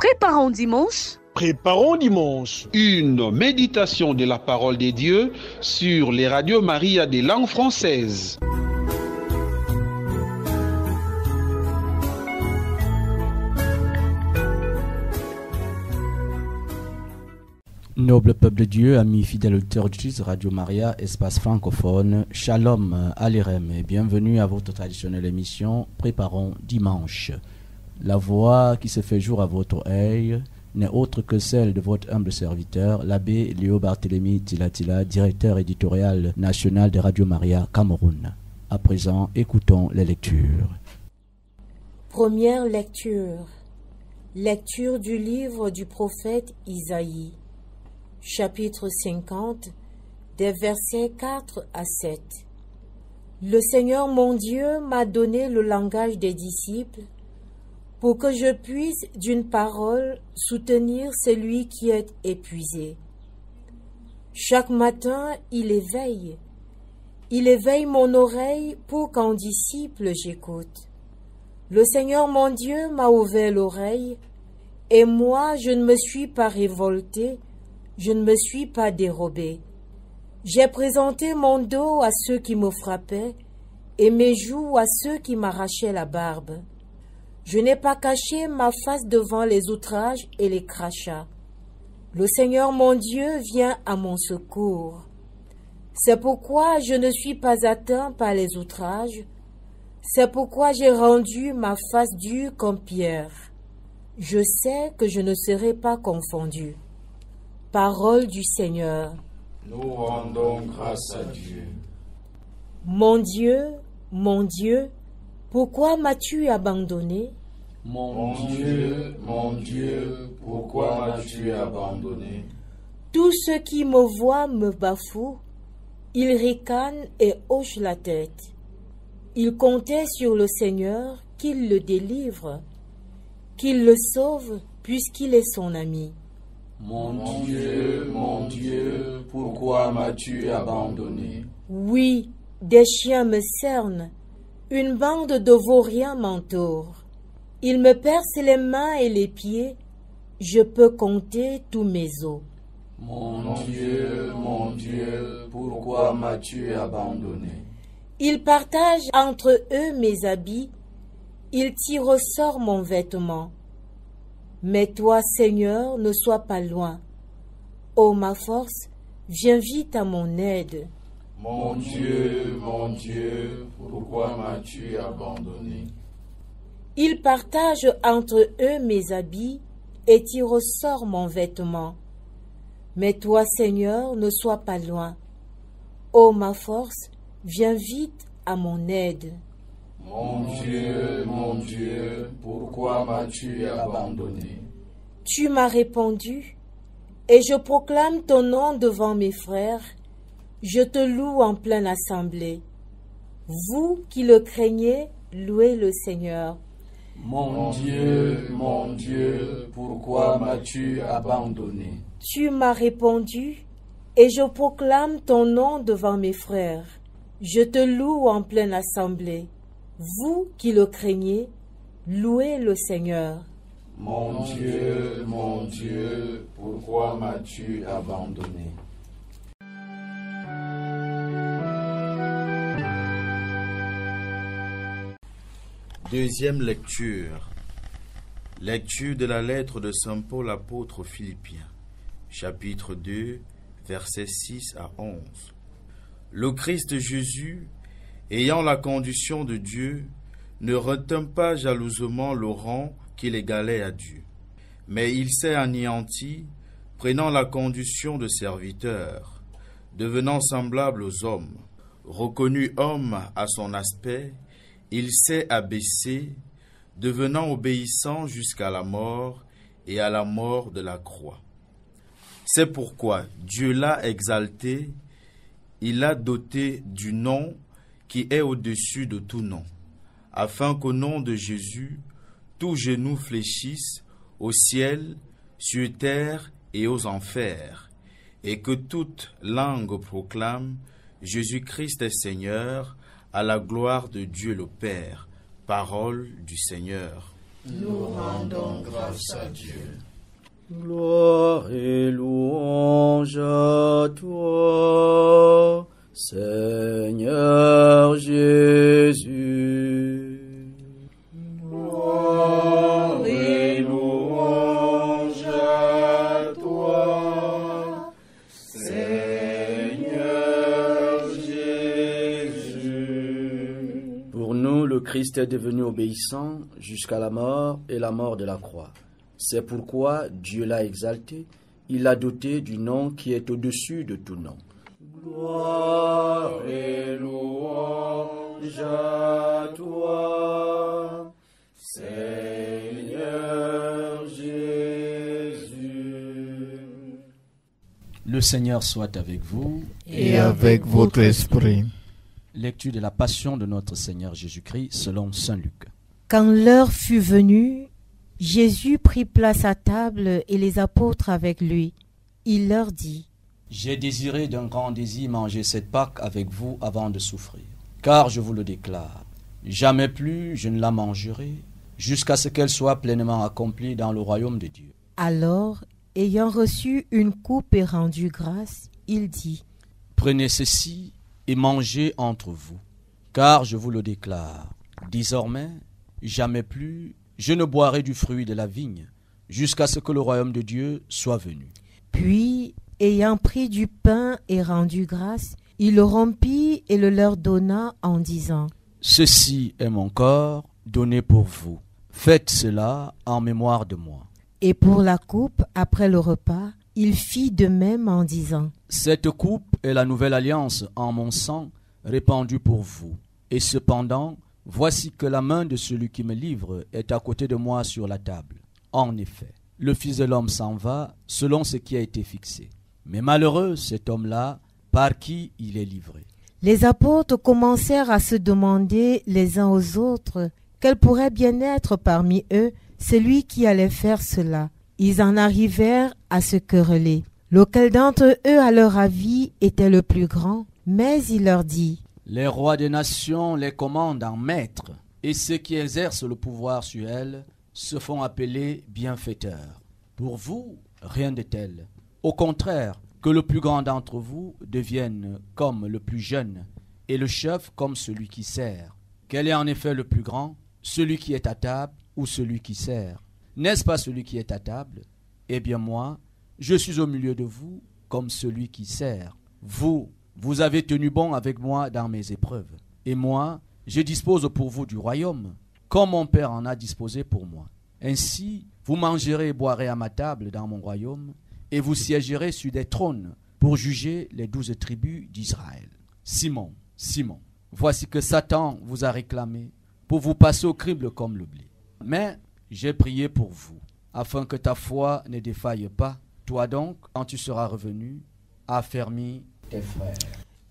Préparons dimanche. Préparons dimanche. Une méditation de la parole de Dieu sur les radios Maria des langues françaises. Noble peuple de Dieu, amis fidèles auditeurs de Radio Maria, espace francophone, Shalom à l'Irem et bienvenue à votre traditionnelle émission Préparons dimanche. La voix qui se fait jour à votre oreille n'est autre que celle de votre humble serviteur, l'abbé Léo Barthélemy Tilatila, directeur éditorial national de Radio Maria Cameroun. À présent, écoutons les lectures. Première lecture. Lecture du livre du prophète Isaïe. Chapitre 50, des versets 4 à 7. Le Seigneur mon Dieu m'a donné le langage des disciples pour que je puisse d'une parole soutenir celui qui est épuisé. Chaque matin, il éveille mon oreille pour qu'en disciple j'écoute. Le Seigneur mon Dieu m'a ouvert l'oreille et moi je ne me suis pas révolté. Je ne me suis pas dérobé. J'ai présenté mon dos à ceux qui me frappaient et mes joues à ceux qui m'arrachaient la barbe. Je n'ai pas caché ma face devant les outrages et les crachats. Le Seigneur mon Dieu vient à mon secours. C'est pourquoi je ne suis pas atteint par les outrages. C'est pourquoi j'ai rendu ma face dure comme pierre. Je sais que je ne serai pas confondu. Parole du Seigneur. Nous rendons grâce à Dieu. Mon Dieu, pourquoi m'as-tu abandonné? Mon Dieu, pourquoi m'as-tu abandonné? Tous ceux qui me voient me bafouent, ils ricanent et hochent la tête. Ils comptaient sur le Seigneur qu'il le délivre, qu'il le sauve puisqu'il est son ami. Mon Dieu, pourquoi m'as-tu abandonné? Oui, des chiens me cernent, une bande de vauriens m'entoure. Ils me percent les mains et les pieds, je peux compter tous mes os. Mon Dieu, pourquoi m'as-tu abandonné? Ils partagent entre eux mes habits, ils tirent au sort mon vêtement. Mais toi, Seigneur, ne sois pas loin. Ô ma force, viens vite à mon aide. Mon Dieu, pourquoi m'as-tu abandonné? Ils partagent entre eux mes habits et tirent au sort mon vêtement. Mais toi, Seigneur, ne sois pas loin. Ô ma force, viens vite à mon aide. Mon Dieu, pourquoi m'as-tu abandonné? Tu m'as répondu, et je proclame ton nom devant mes frères. Je te loue en pleine assemblée. Vous qui le craignez, louez le Seigneur. Mon Dieu, pourquoi m'as-tu abandonné? Tu m'as répondu, et je proclame ton nom devant mes frères. Je te loue en pleine assemblée. Vous qui le craignez, louez le Seigneur. Mon Dieu, pourquoi m'as-tu abandonné? Deuxième lecture. Lecture de la lettre de Saint Paul apôtre aux Philippiens, chapitre 2, versets 6 à 11. Le Christ Jésus, ayant la condition de Dieu, ne retint pas jalousement le rang qu'il égalait à Dieu. Mais il s'est anéanti, prenant la condition de serviteur, devenant semblable aux hommes. Reconnu homme à son aspect, il s'est abaissé, devenant obéissant jusqu'à la mort et à la mort de la croix. C'est pourquoi Dieu l'a exalté, il l'a doté du nom qui est au-dessus de tout nom, afin qu'au nom de Jésus, tout genou fléchisse au ciel, sur terre et aux enfers, et que toute langue proclame Jésus-Christ est Seigneur, à la gloire de Dieu le Père. Parole du Seigneur. Nous rendons grâce à Dieu. Gloire et louange à toi, Seigneur Jésus. Gloire et louange à toi, Seigneur Jésus. Pour nous, le Christ est devenu obéissant jusqu'à la mort et la mort de la croix. C'est pourquoi Dieu l'a exalté, il l'a doté du nom qui est au-dessus de tout nom. Gloire et louange à toi, Seigneur Jésus. Le Seigneur soit avec vous. Et avec votre esprit. Lecture de la Passion de notre Seigneur Jésus-Christ selon saint Luc. Quand l'heure fut venue, Jésus prit place à table et les apôtres avec lui. Il leur dit: J'ai désiré d'un grand désir manger cette Pâque avec vous avant de souffrir. Car je vous le déclare, jamais plus je ne la mangerai, jusqu'à ce qu'elle soit pleinement accomplie dans le royaume de Dieu. Alors, ayant reçu une coupe et rendu grâce, il dit: Prenez ceci et mangez entre vous, car je vous le déclare, désormais, jamais plus je ne boirai du fruit de la vigne, jusqu'à ce que le royaume de Dieu soit venu. Puis, ayant pris du pain et rendu grâce, il le rompit et le leur donna en disant: Ceci est mon corps donné pour vous. Faites cela en mémoire de moi. Et pour la coupe, après le repas, il fit de même en disant: Cette coupe est la nouvelle alliance en mon sang répandue pour vous. Et cependant, voici que la main de celui qui me livre est à côté de moi sur la table. En effet, le Fils de l'homme s'en va selon ce qui a été fixé. Mais malheureux cet homme-là par qui il est livré. Les apôtres commencèrent à se demander les uns aux autres quel pourrait bien être parmi eux celui qui allait faire cela. Ils en arrivèrent à se quereller. Lequel d'entre eux, à leur avis, était le plus grand? Mais il leur dit: Les rois des nations les commandent en maîtres, et ceux qui exercent le pouvoir sur elles se font appeler bienfaiteurs. Pour vous, rien de tel. Au contraire, que le plus grand d'entre vous devienne comme le plus jeune, et le chef comme celui qui sert. Quel est en effet le plus grand, celui qui est à table ou celui qui sert? N'est-ce pas celui qui est à table? Eh bien moi, je suis au milieu de vous comme celui qui sert. Vous avez tenu bon avec moi dans mes épreuves. Et moi, je dispose pour vous du royaume, comme mon Père en a disposé pour moi. Ainsi, vous mangerez et boirez à ma table dans mon royaume, et vous siégerez sur des trônes pour juger les 12 tribus d'Israël. Simon, Simon, voici que Satan vous a réclamé pour vous passer au crible comme le blé. Mais j'ai prié pour vous, afin que ta foi ne défaille pas. Toi donc, quand tu seras revenu, affermis tes frères.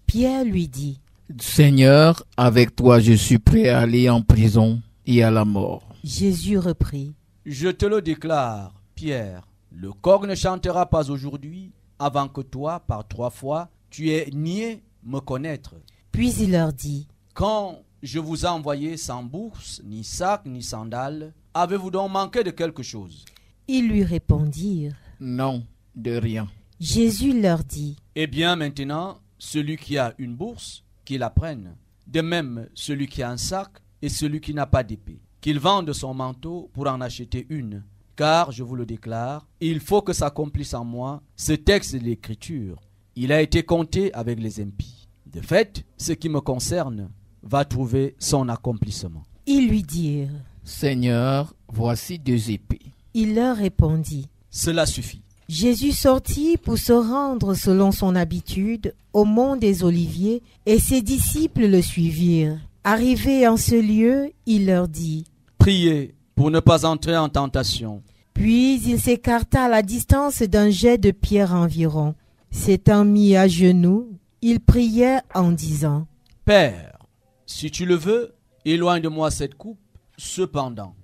Pierre lui dit: Seigneur, avec toi je suis prêt à aller en prison et à la mort. Jésus reprit: Je te le déclare, Pierre, le coq ne chantera pas aujourd'hui avant que toi, par 3 fois, tu aies nié me connaître. Puis il leur dit: Quand je vous ai envoyé sans bourse, ni sac, ni sandales, avez-vous donc manqué de quelque chose? Ils lui répondirent: Non, de rien. Jésus leur dit: Eh bien maintenant, celui qui a une bourse, qu'il la prenne. De même, celui qui a un sac et celui qui n'a pas d'épée, qu'il vende son manteau pour en acheter une. Car, je vous le déclare, il faut que s'accomplisse en moi ce texte de l'Écriture. Il a été compté avec les impies. De fait, ce qui me concerne va trouver son accomplissement. Ils lui dirent: Seigneur, voici 2 épées. Il leur répondit: Cela suffit. Jésus sortit pour se rendre selon son habitude au mont des Oliviers, et ses disciples le suivirent. Arrivé en ce lieu, il leur dit: Priez pour ne pas entrer en tentation. Puis il s'écarta à la distance d'un jet de pierre environ. S'étant mis à genoux, il priait en disant: Père, si tu le veux, éloigne de moi cette coupe. Cependant,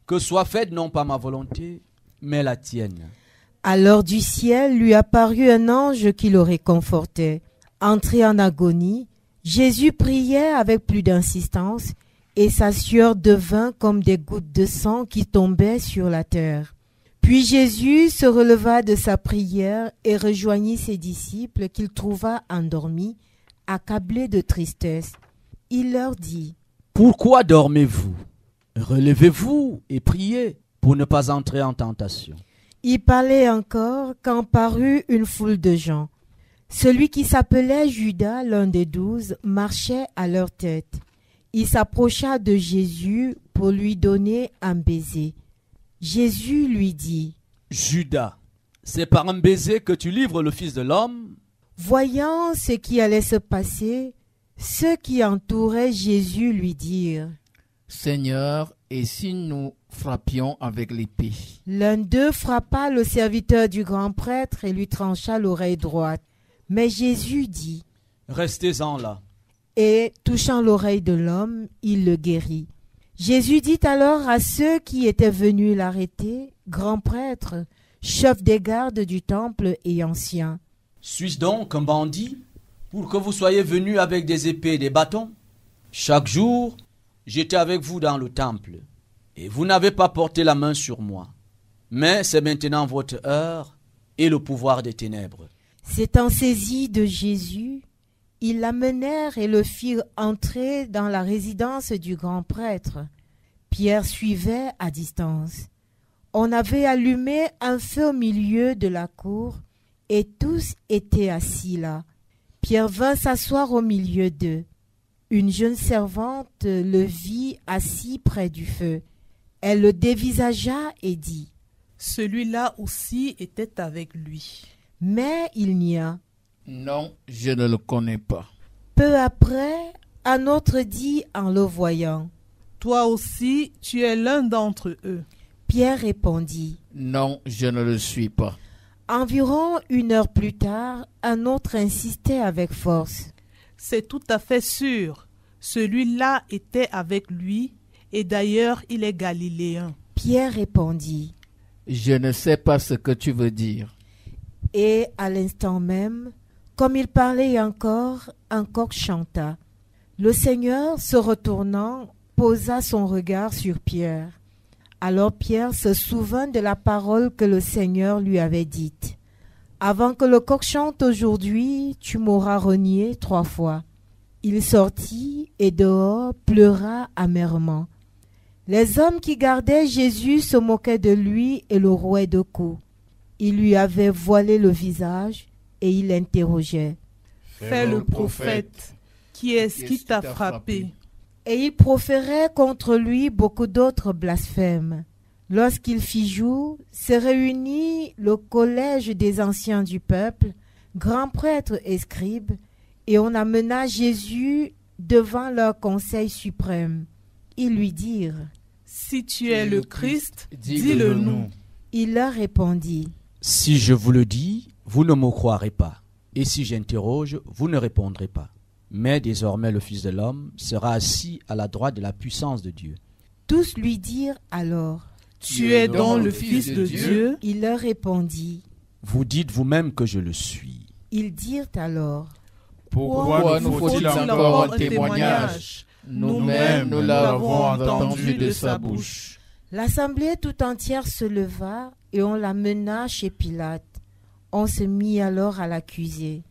que soit faite non pas ma volonté, mais la tienne. Alors du ciel lui apparut un ange qui le réconfortait. Entré en agonie, Jésus priait avec plus d'insistance, et sa sueur devint comme des gouttes de sang qui tombaient sur la terre. Puis Jésus se releva de sa prière et rejoignit ses disciples qu'il trouva endormis, accablés de tristesse. Il leur dit : Pourquoi dormez-vous ? Relevez-vous et priez pour ne pas entrer en tentation. Il parlait encore quand parut une foule de gens. Celui qui s'appelait Judas, l'un des 12, marchait à leur tête. Il s'approcha de Jésus pour lui donner un baiser. Jésus lui dit : Judas, c'est par un baiser que tu livres le Fils de l'homme ? Voyant ce qui allait se passer, ceux qui entouraient Jésus lui dirent : Seigneur, et si nous frappions avec l'épée ? L'un d'eux frappa le serviteur du grand prêtre et lui trancha l'oreille droite. Mais Jésus dit : Restez-en là. Et, touchant l'oreille de l'homme, il le guérit. Jésus dit alors à ceux qui étaient venus l'arrêter : Grand prêtre, chef des gardes du temple et ancien, Suis-je donc un bandit pour que vous soyez venus avec des épées et des bâtons ? Chaque jour, j'étais avec vous dans le temple, et vous n'avez pas porté la main sur moi. Mais c'est maintenant votre heure et le pouvoir des ténèbres. S'étant saisis de Jésus, ils l'amenèrent et le firent entrer dans la résidence du grand prêtre. Pierre suivait à distance. On avait allumé un feu au milieu de la cour, et tous étaient assis là. Pierre vint s'asseoir au milieu d'eux. Une jeune servante le vit assis près du feu. Elle le dévisagea et dit : Celui-là aussi était avec lui. Mais il nia. Non, je ne le connais pas. Peu après, un autre dit en le voyant : Toi aussi, tu es l'un d'entre eux. Pierre répondit : Non, je ne le suis pas. Environ 1 heure plus tard, un autre insistait avec force : C'est tout à fait sûr. Celui-là était avec lui, et d'ailleurs il est galiléen. Pierre répondit : Je ne sais pas ce que tu veux dire. Et à l'instant même, comme il parlait encore, un coq chanta. Le Seigneur, se retournant, posa son regard sur Pierre. Alors Pierre se souvint de la parole que le Seigneur lui avait dite : Avant que le coq chante aujourd'hui, tu m'auras renié 3 fois. Il sortit et dehors pleura amèrement. Les hommes qui gardaient Jésus se moquaient de lui et le rouaient de coups. Il lui avait voilé le visage et il l'interrogeait : Fais le prophète, qui est-ce qui t'a frappé ? Et il proférait contre lui beaucoup d'autres blasphèmes. Lorsqu'il fit jour, se réunit le collège des anciens du peuple, grands prêtres et scribes, et on amena Jésus devant leur conseil suprême. Ils lui dirent : Si tu es le Christ, dis-le-nous. Il leur répondit : Si je vous le dis, vous ne me croirez pas. Et si j'interroge, vous ne répondrez pas. Mais désormais le Fils de l'homme sera assis à la droite de la puissance de Dieu. Tous lui dirent alors : Tu es donc le Fils de Dieu ? Il leur répondit : Vous dites vous-même que je le suis. Ils dirent alors : Pourquoi nous faut-il encore un témoignage ? Nous-mêmes, nous l'avons entendu de sa bouche. L'assemblée tout entière se leva et on l'amena chez Pilate. On se mit alors à l'accuser.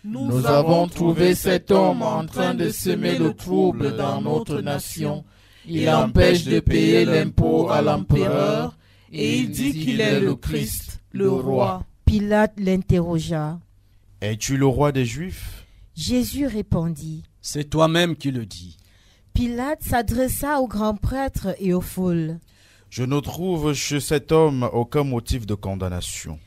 Nous avons trouvé cet homme en train de semer le trouble dans notre nation. Il empêche de payer l'impôt à l'empereur et il dit qu'il est le Christ, le roi. Pilate l'interrogea : Es-tu le roi des Juifs ? Jésus répondit : C'est toi-même qui le dis. Pilate s'adressa aux grands prêtres et aux foules. Je ne trouve chez cet homme aucun motif de condamnation.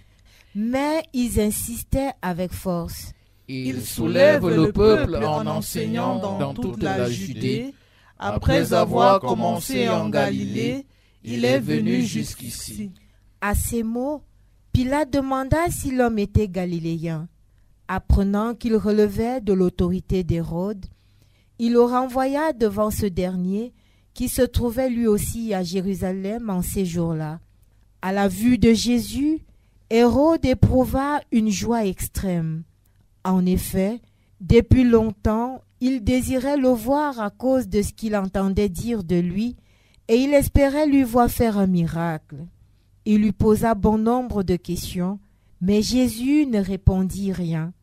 Mais ils insistaient avec force. Il soulève le peuple en enseignant dans toute la Judée. Après avoir commencé en Galilée, il est venu jusqu'ici. À ces mots, Pilate demanda si l'homme était galiléen. Apprenant qu'il relevait de l'autorité d'Hérode, il le renvoya devant ce dernier, qui se trouvait lui aussi à Jérusalem en ces jours-là. À la vue de Jésus, Hérode éprouva une joie extrême. En effet, depuis longtemps, Il désirait le voir à cause de ce qu'il entendait dire de lui, et il espérait lui voir faire un miracle. Il lui posa bon nombre de questions, mais Jésus ne répondit rien.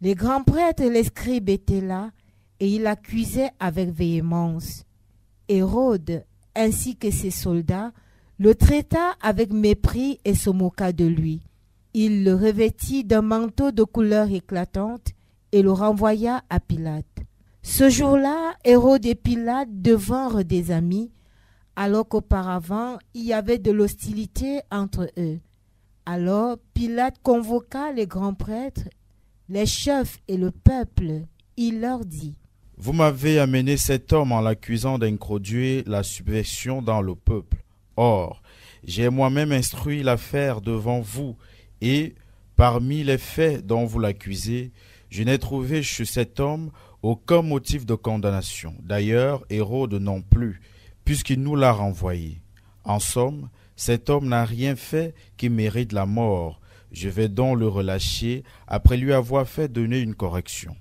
Les grands prêtres et les scribes étaient là, et il l'accusait avec véhémence. Hérode, ainsi que ses soldats, le traita avec mépris et se moqua de lui. Il le revêtit d'un manteau de couleur éclatante et le renvoya à Pilate. Ce jour-là, Hérode et Pilate devinrent des amis, alors qu'auparavant, il y avait de l'hostilité entre eux. Alors Pilate convoqua les grands prêtres, les chefs et le peuple. Il leur dit: Vous m'avez amené cet homme en l'accusant d'introduire la subversion dans le peuple. Or, j'ai moi-même instruit l'affaire devant vous, et, parmi les faits dont vous l'accusez, je n'ai trouvé chez cet homme aucun motif de condamnation. D'ailleurs, Hérode non plus, puisqu'il nous l'a renvoyé. En somme, cet homme n'a rien fait qui mérite la mort. Je vais donc le relâcher après lui avoir fait donner une correction.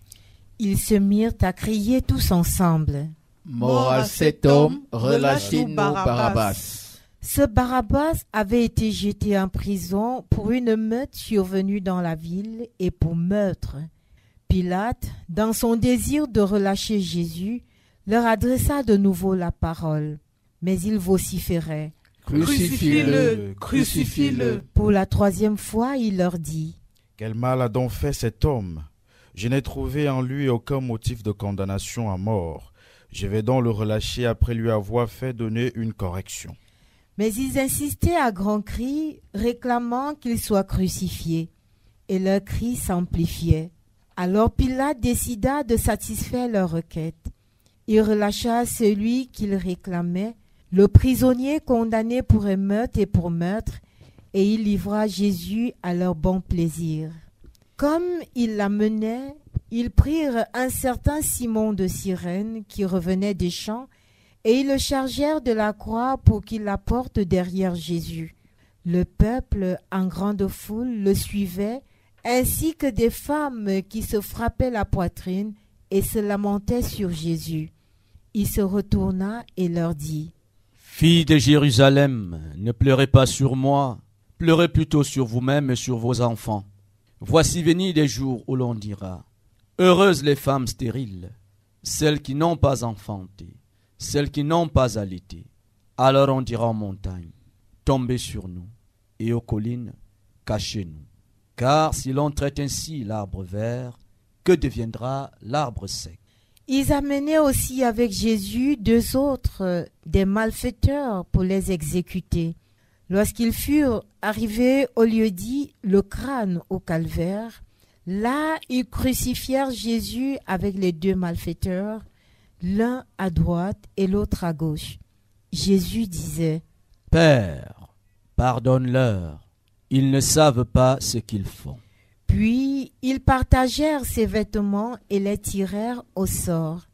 Ils se mirent à crier tous ensemble: Mort à cet homme, relâchez-nous Barabbas. Ce Barabbas avait été jeté en prison pour une meute survenue dans la ville et pour meurtre. Pilate, dans son désir de relâcher Jésus, leur adressa de nouveau la parole. Mais ils vociféraient: Crucifie-le, crucifie-le. Pour la troisième fois, il leur dit: Quel mal a donc fait cet homme? Je n'ai trouvé en lui aucun motif de condamnation à mort. Je vais donc le relâcher après lui avoir fait donner une correction. Mais ils insistaient à grands cris, réclamant qu'il soit crucifié. Et leurs cris s'amplifiaient. Alors Pilate décida de satisfaire leur requête. Il relâcha celui qu'il réclamait, le prisonnier condamné pour émeute et pour meurtre, et il livra Jésus à leur bon plaisir. Comme ils l'amenaient, ils prirent un certain Simon de Cyrène qui revenait des champs, et ils le chargèrent de la croix pour qu'il la porte derrière Jésus. Le peuple, en grande foule, le suivait, ainsi que des femmes qui se frappaient la poitrine et se lamentaient sur Jésus. Il se retourna et leur dit: Filles de Jérusalem, ne pleurez pas sur moi, pleurez plutôt sur vous-même et sur vos enfants. Voici venir des jours où l'on dira: Heureuses les femmes stériles, celles qui n'ont pas enfanté, celles qui n'ont pas allaité. Alors on dira aux montagnes: Tombez sur nous, et aux collines: Cachez-nous. Car si l'on traite ainsi l'arbre vert, que deviendra l'arbre sec? Ils amenaient aussi avec Jésus 2 autres, des malfaiteurs, pour les exécuter. Lorsqu'ils furent arrivés au lieu dit, le crâne au calvaire, là ils crucifièrent Jésus avec les 2 malfaiteurs, l'un à droite et l'autre à gauche. Jésus disait: Père, pardonne-leur, ils ne savent pas ce qu'ils font. Puis ils partagèrent ses vêtements et les tirèrent au sort.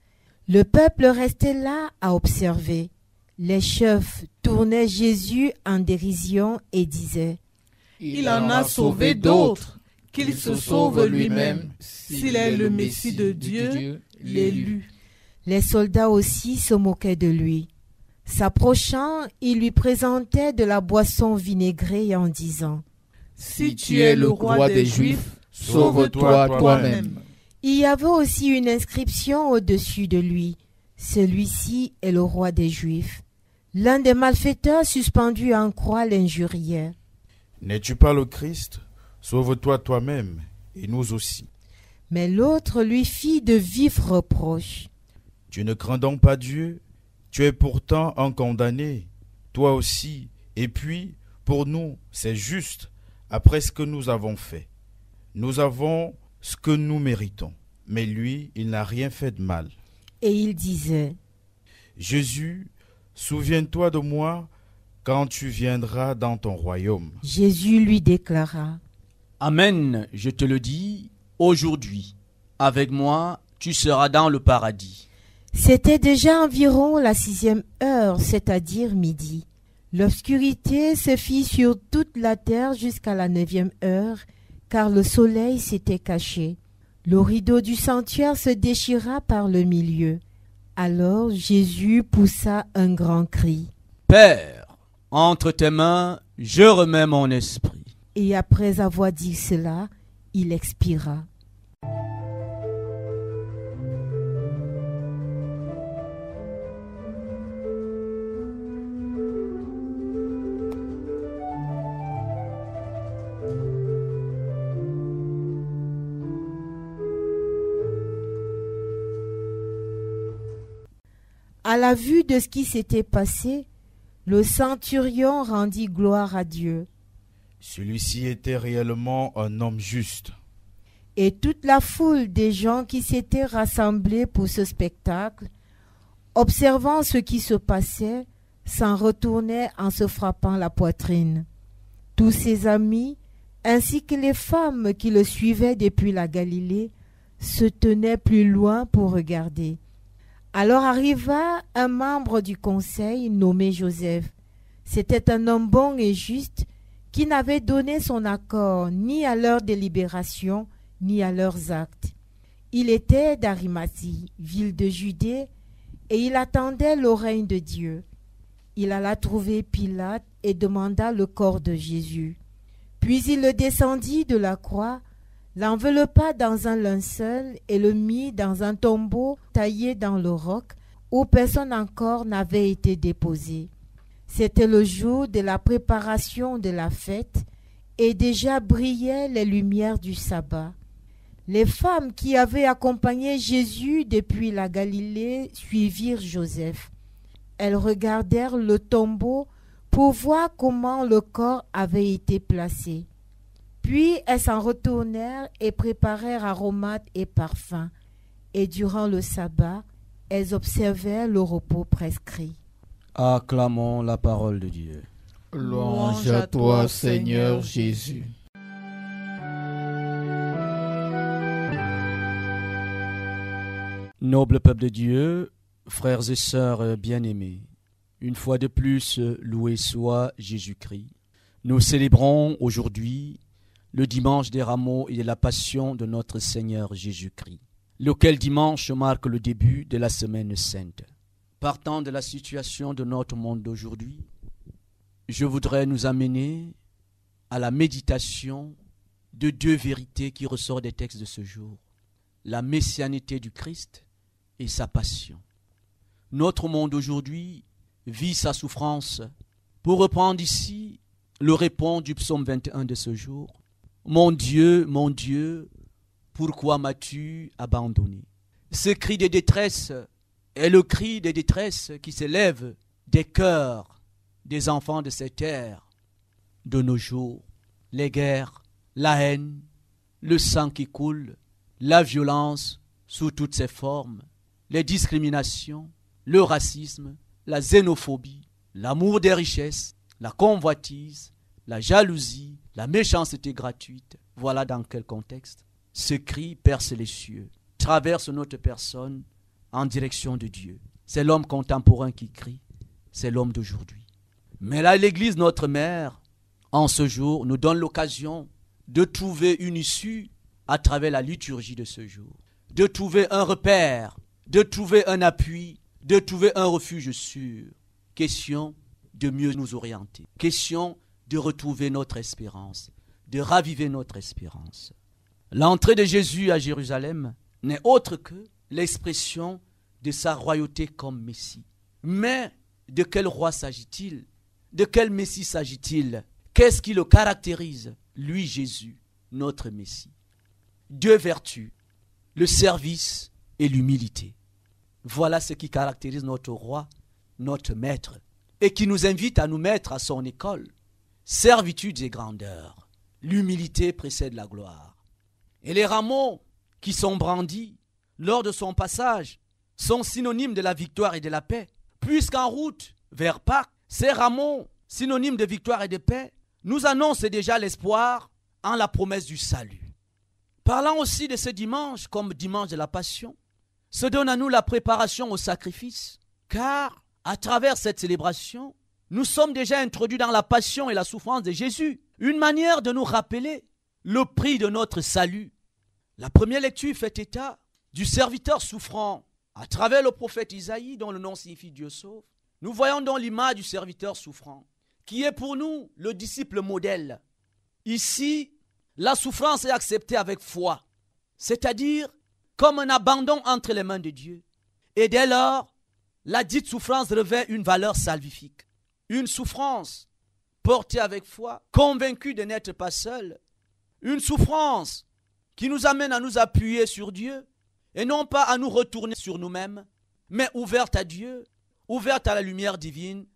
Le peuple restait là à observer. Les chefs tournaient Jésus en dérision et disaient: Il en a sauvé d'autres, qu'il se sauve lui-même, s'il est le Messie de Dieu, l'élu. Les soldats aussi se moquaient de lui. S'approchant, ils lui présentaient de la boisson vinaigrée en disant: Si tu es le roi des Juifs, sauve-toi toi-même. Il y avait aussi une inscription au-dessus de lui: Celui-ci est le roi des Juifs. L'un des malfaiteurs suspendus en croix l'injuriait: N'es-tu pas le Christ? Sauve-toi toi-même, et nous aussi. Mais l'autre lui fit de vifs reproches: Tu ne crains donc pas Dieu? Tu es pourtant un condamné, toi aussi, et puis, pour nous, c'est juste, après ce que nous avons fait. Nous avons ce que nous méritons, mais lui, il n'a rien fait de mal. Et il disait: Jésus, souviens-toi de moi quand tu viendras dans ton royaume. Jésus lui déclara: Amen, je te le dis, aujourd'hui, avec moi, tu seras dans le paradis. C'était déjà environ la 6e heure, c'est-à-dire midi. L'obscurité se fit sur toute la terre jusqu'à la 9e heure, car le soleil s'était caché. Le rideau du sanctuaire se déchira par le milieu. Alors Jésus poussa un grand cri. Père, entre tes mains, je remets mon esprit. Et après avoir dit cela, il expira. À la vue de ce qui s'était passé, le centurion rendit gloire à Dieu. Celui-ci était réellement un homme juste. Et toute la foule des gens qui s'étaient rassemblés pour ce spectacle, observant ce qui se passait, s'en retournaient en se frappant la poitrine. Tous ses amis, ainsi que les femmes qui le suivaient depuis la Galilée, se tenaient plus loin pour regarder. Alors arriva un membre du conseil nommé Joseph. C'était un homme bon et juste qui n'avait donné son accord ni à leur délibération ni à leurs actes. Il était d'Arimathie, ville de Judée, et il attendait le règne de Dieu. Il alla trouver Pilate et demanda le corps de Jésus. Puis il le descendit de la croix, l'enveloppa dans un linceul et le mit dans un tombeau taillé dans le roc où personne encore n'avait été déposé. C'était le jour de la préparation de la fête et déjà brillaient les lumières du sabbat. Les femmes qui avaient accompagné Jésus depuis la Galilée suivirent Joseph. Elles regardèrent le tombeau pour voir comment le corps avait été placé. Puis elles s'en retournèrent et préparèrent aromates et parfums. Et durant le sabbat, elles observèrent le repos prescrit. Acclamons la parole de Dieu. Louange à toi, Seigneur Jésus. Noble peuple de Dieu, frères et sœurs bien-aimés, une fois de plus, loué soit Jésus-Christ. Nous célébrons aujourd'hui le dimanche des rameaux et de la passion de notre Seigneur Jésus-Christ, lequel dimanche marque le début de la semaine sainte. Partant de la situation de notre monde d'aujourd'hui, je voudrais nous amener à la méditation de deux vérités qui ressortent des textes de ce jour. La messianité du Christ et sa passion. Notre monde aujourd'hui vit sa souffrance. Pour reprendre ici le répond du psaume 21 de ce jour, « Mon Dieu, pourquoi m'as-tu abandonné ?» Ce cri de détresse est le cri de détresse qui s'élève des cœurs des enfants de cette terre de nos jours. Les guerres, la haine, le sang qui coule, la violence sous toutes ses formes, les discriminations, le racisme, la xénophobie, l'amour des richesses, la convoitise, la jalousie, la méchanceté gratuite. Voilà dans quel contexte ce cri perce les cieux, traverse notre personne en direction de Dieu. C'est l'homme contemporain qui crie, c'est l'homme d'aujourd'hui. Mais là, l'Église, notre mère, en ce jour, nous donne l'occasion de trouver une issue à travers la liturgie de ce jour, de trouver un repère, de trouver un appui, de trouver un refuge sûr. Question de mieux nous orienter, question de retrouver notre espérance, de raviver notre espérance. L'entrée de Jésus à Jérusalem n'est autre que l'expression de sa royauté comme Messie. Mais de quel roi s'agit-il? De quel Messie s'agit-il? Qu'est-ce qui le caractérise? Lui, Jésus, notre Messie. Deux vertus, le service et l'humilité. Voilà ce qui caractérise notre roi, notre maître, et qui nous invite à nous mettre à son école. Servitude et grandeur. L'humilité précède la gloire. Et les rameaux qui sont brandis lors de son passage sont synonymes de la victoire et de la paix. Puisqu'en route vers Pâques, ces rameaux, synonymes de victoire et de paix, nous annoncent déjà l'espoir en la promesse du salut. Parlant aussi de ce dimanche comme dimanche de la Passion, se donne à nous la préparation au sacrifice, car à travers cette célébration, nous sommes déjà introduits dans la passion et la souffrance de Jésus, une manière de nous rappeler le prix de notre salut, La première lecture fait état du serviteur souffrant à travers le prophète Isaïe, dont le nom signifie Dieu sauve. Nous voyons donc l'image du serviteur souffrant, qui est pour nous le disciple modèle. Ici, la souffrance est acceptée avec foi, c'est-à-dire comme un abandon entre les mains de Dieu. Et dès lors, la dite souffrance revêt une valeur salvifique. Une souffrance portée avec foi, convaincue de n'être pas seul. Une souffrance qui nous amène à nous appuyer sur Dieu et non pas à nous retourner sur nous-mêmes, mais ouverte à Dieu, ouverte à la lumière divine,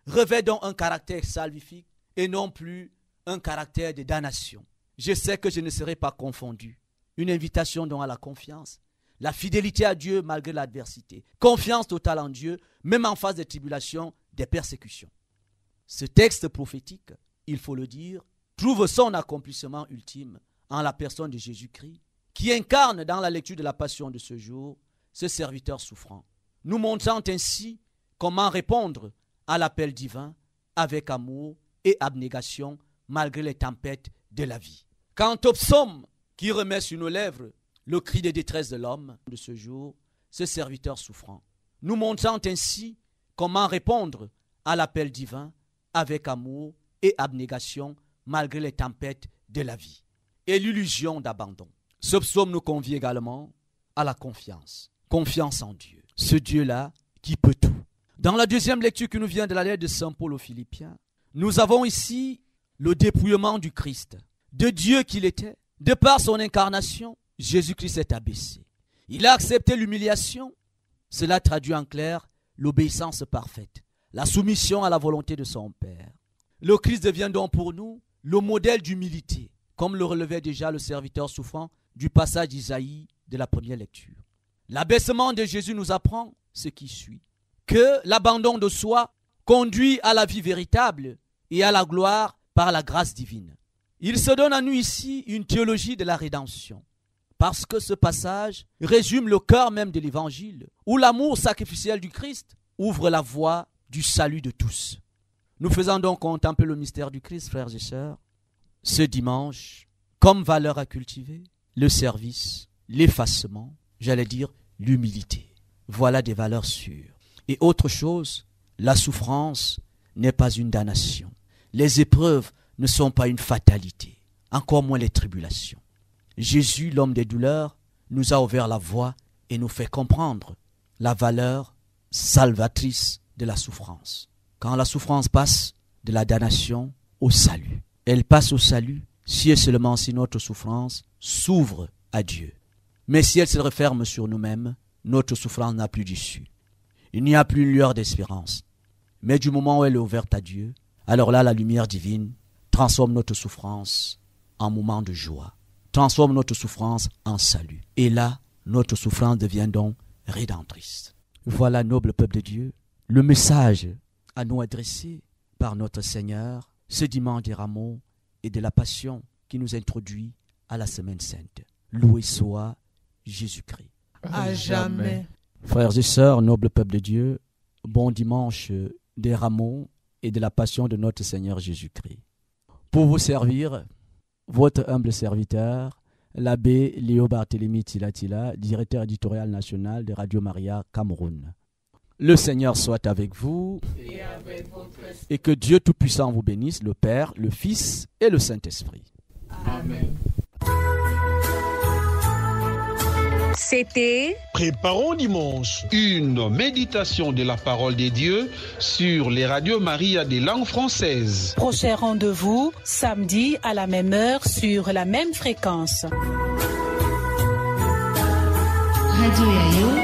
revêt donc un caractère salvifique et non plus un caractère de damnation. Je sais que je ne serai pas confondu. Une invitation donc à la confiance, la fidélité à Dieu malgré l'adversité, confiance totale en Dieu, même en face des tribulations, des persécutions. Ce texte prophétique, il faut le dire, trouve son accomplissement ultime en la personne de Jésus-Christ, qui incarne dans la lecture de la Passion de ce jour ce serviteur souffrant, nous montrant ainsi comment répondre à l'appel divin avec amour et abnégation malgré les tempêtes de la vie. Quant au psaume qui remet sur nos lèvres le cri de détresse de l'homme de ce jour, ce serviteur souffrant, nous montrant ainsi comment répondre à l'appel divin avec amour et abnégation malgré les tempêtes de la vie et l'illusion d'abandon. Ce psaume nous convie également à la confiance. Confiance en Dieu. Ce Dieu-là qui peut tout. Dans la deuxième lecture qui nous vient de la lettre de Saint Paul aux Philippiens, nous avons ici le dépouillement du Christ. De Dieu qu'il était, de par son incarnation, Jésus-Christ s'est abaissé. Il a accepté l'humiliation. Cela traduit en clair l'obéissance parfaite, la soumission à la volonté de son Père. Le Christ devient donc pour nous le modèle d'humilité, comme le relevait déjà le serviteur souffrant du passage d'Isaïe de la première lecture. L'abaissement de Jésus nous apprend ce qui suit, que l'abandon de soi conduit à la vie véritable et à la gloire par la grâce divine. Il se donne à nous ici une théologie de la rédemption, parce que ce passage résume le cœur même de l'évangile, où l'amour sacrificiel du Christ ouvre la voie du salut de tous. Nous faisons donc contempler le mystère du Christ, frères et sœurs, ce dimanche, comme valeur à cultiver, le service, l'effacement, j'allais dire l'humilité. Voilà des valeurs sûres. Et autre chose, la souffrance n'est pas une damnation. Les épreuves ne sont pas une fatalité, encore moins les tribulations. Jésus, l'homme des douleurs, nous a ouvert la voie et nous fait comprendre la valeur salvatrice de la souffrance. Quand la souffrance passe de la damnation au salut, elle passe au salut si et seulement si notre souffrance s'ouvre à Dieu. Mais si elle se referme sur nous-mêmes, notre souffrance n'a plus d'issue. Il n'y a plus une lueur d'espérance. Mais du moment où elle est ouverte à Dieu, alors là, la lumière divine transforme notre souffrance en moment de joie, transforme notre souffrance en salut. Et là, notre souffrance devient donc rédemptrice. Voilà, noble peuple de Dieu, le message à nous adressé par notre Seigneur ce dimanche des Rameaux et de la Passion qui nous introduit à la Semaine Sainte. Loué soit Jésus-Christ. À jamais. Frères et sœurs, noble peuple de Dieu, bon dimanche des Rameaux et de la Passion de notre Seigneur Jésus-Christ. Pour vous servir, votre humble serviteur, l'abbé Léo Barthélemy Tilatila, directeur éditorial national de Radio Maria Cameroun. Le Seigneur soit avec vous et que Dieu Tout-Puissant vous bénisse, le Père, le Fils et le Saint-Esprit. Amen. C'était Préparons dimanche. Une méditation de la parole de Dieu sur les radios Maria des langues françaises. Prochain rendez-vous, samedi à la même heure sur la même fréquence. Radio